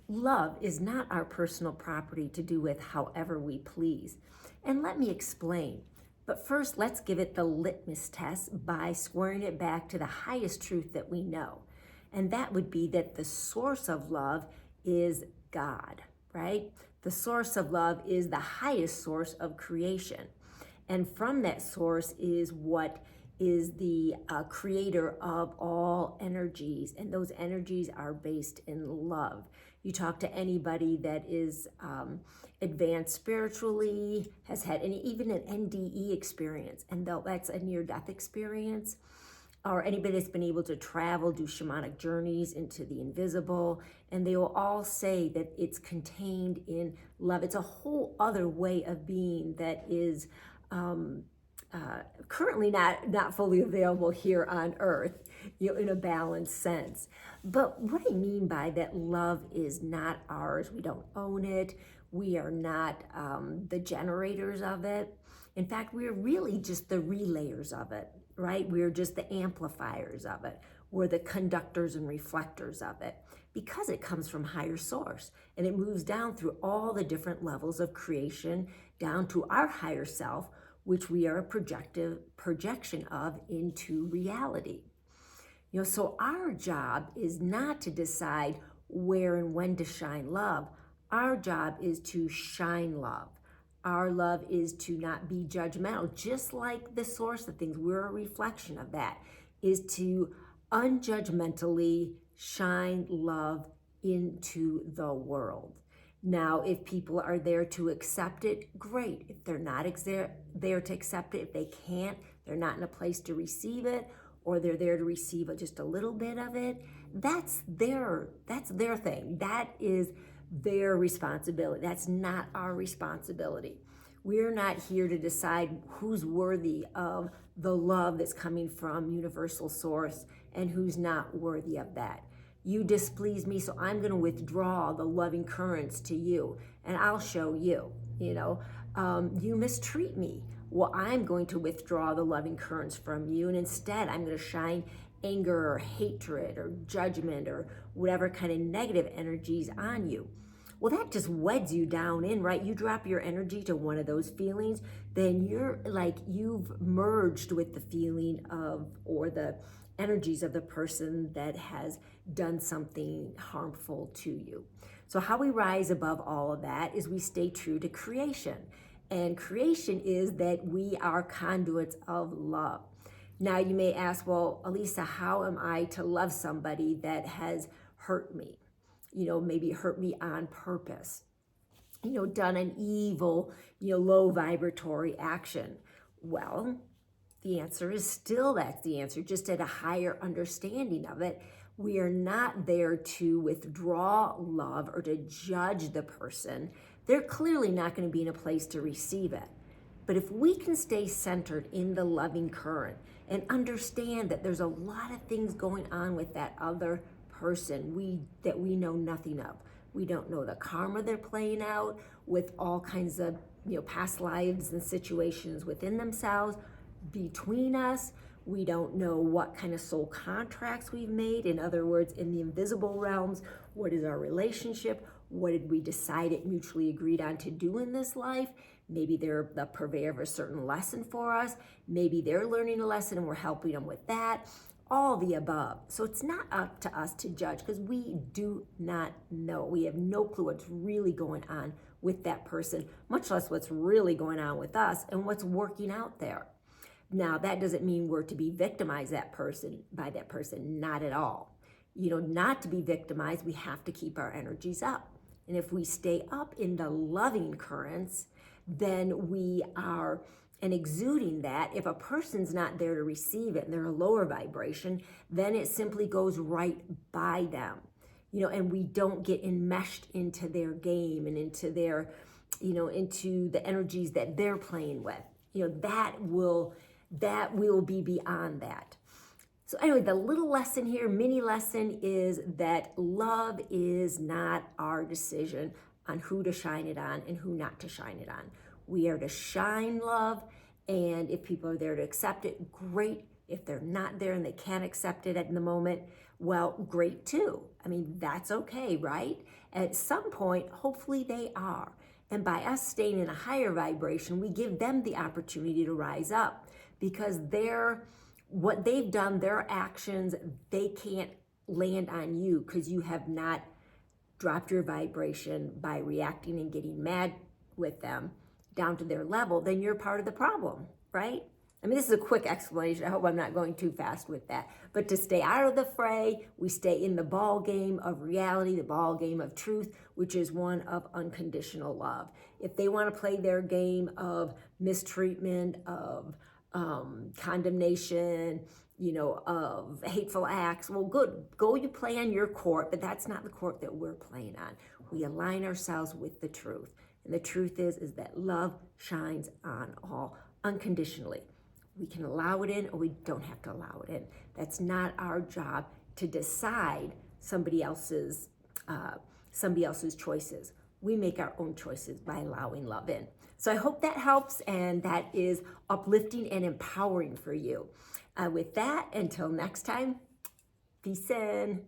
Love is not our personal property to do with however we please. And let me explain. But first, let's give it the litmus test by squaring it back to the highest truth that we know. And that would be that the source of love is God, right? The source of love is the highest source of creation. And from that source is what is the creator of all energies. And those energies are based in love. You talk to anybody that is advanced spiritually, has had even an NDE experience, and that's a near-death experience, or anybody that's been able to travel, do shamanic journeys into the invisible, and they will all say that it's contained in love. It's a whole other way of being that is currently not fully available here on Earth, in a balanced sense. But what I mean by that, love is not ours. We don't own it. We are not the generators of it. In fact, we're really just the relayers of it, right? We're just the amplifiers of it. We're the conductors and reflectors of it, because it comes from higher source and it moves down through all the different levels of creation down to our higher self, which we are a projection of into reality. So our job is not to decide where and when to shine love. Our job is to shine love. Our love is to not be judgmental, just like the source of things. We're a reflection of that, is to unjudgmentally shine love into the world. Now, if people are there to accept it, great. If they're not there to accept it, if they can't, they're not in a place to receive it, or they're there to receive just a little bit of it, that's their thing. That is their responsibility. That's not our responsibility. We're not here to decide who's worthy of the love that's coming from universal source and who's not worthy of that. You displease me, so I'm going to withdraw the loving currents to you, and I'll show you. You mistreat me. Well, I'm going to withdraw the loving currents from you, and instead I'm going to shine anger or hatred or judgment or whatever kind of negative energies on you. Well, that just weds you down in, right? You drop your energy to one of those feelings, then you're like, you've merged with the feeling of, or the energies of the person that has done something harmful to you. So how we rise above all of that is we stay true to creation. And creation is that we are conduits of love. Now you may ask, well, Elisa, how am I to love somebody that has hurt me? Maybe hurt me on purpose, done an evil, low vibratory action. Well, the answer is still that's the answer, just at a higher understanding of it. We are not there to withdraw love or to judge the person. They're clearly not going to be in a place to receive it. But if we can stay centered in the loving current and understand that there's a lot of things going on with that other person that we know nothing of. We don't know the karma they're playing out with all kinds of past lives and situations within themselves, between us. We don't know what kind of soul contracts we've made. In other words, in the invisible realms, what is our relationship? What did we decide it mutually agreed on to do in this life? Maybe they're the purveyor of a certain lesson for us. Maybe they're learning a lesson and we're helping them with that. All the above. So it's not up to us to judge, because we do not know. We have no clue what's really going on with that person, much less what's really going on with us and what's working out there. Now, that doesn't mean we're to be victimized by that person, not at all. Not to be victimized, we have to keep our energies up. And if we stay up in the loving currents, then we are exuding that. If a person's not there to receive it and they're a lower vibration, then it simply goes right by them. And we don't get enmeshed into their game and into their, into the energies that they're playing with. That will be beyond that. So anyway, the little lesson here, mini lesson, is that love is not our decision on who to shine it on and who not to shine it on. We are to shine love, and if people are there to accept it, great. If they're not there and they can't accept it at the moment, well, great too. I mean, that's okay, right? At some point, hopefully they are. And by us staying in a higher vibration, we give them the opportunity to rise up, because what they've done, their actions, they can't land on you because you have not dropped your vibration by reacting and getting mad with them down to their level. Then you're part of the problem, right? I mean, this is a quick explanation. I hope I'm not going too fast with that. But to stay out of the fray, we stay in the ball game of reality, the ball game of truth, which is one of unconditional love. If they want to play their game of mistreatment, of condemnation, of hateful acts, well, good. Go you play on your court, but that's not the court that we're playing on. We align ourselves with the truth. And the truth is that love shines on all unconditionally. We can allow it in, or we don't have to allow it in. That's not our job to decide somebody else's choices. We make our own choices by allowing love in. So I hope that helps, and that is uplifting and empowering for you. With that, until next time, peace in.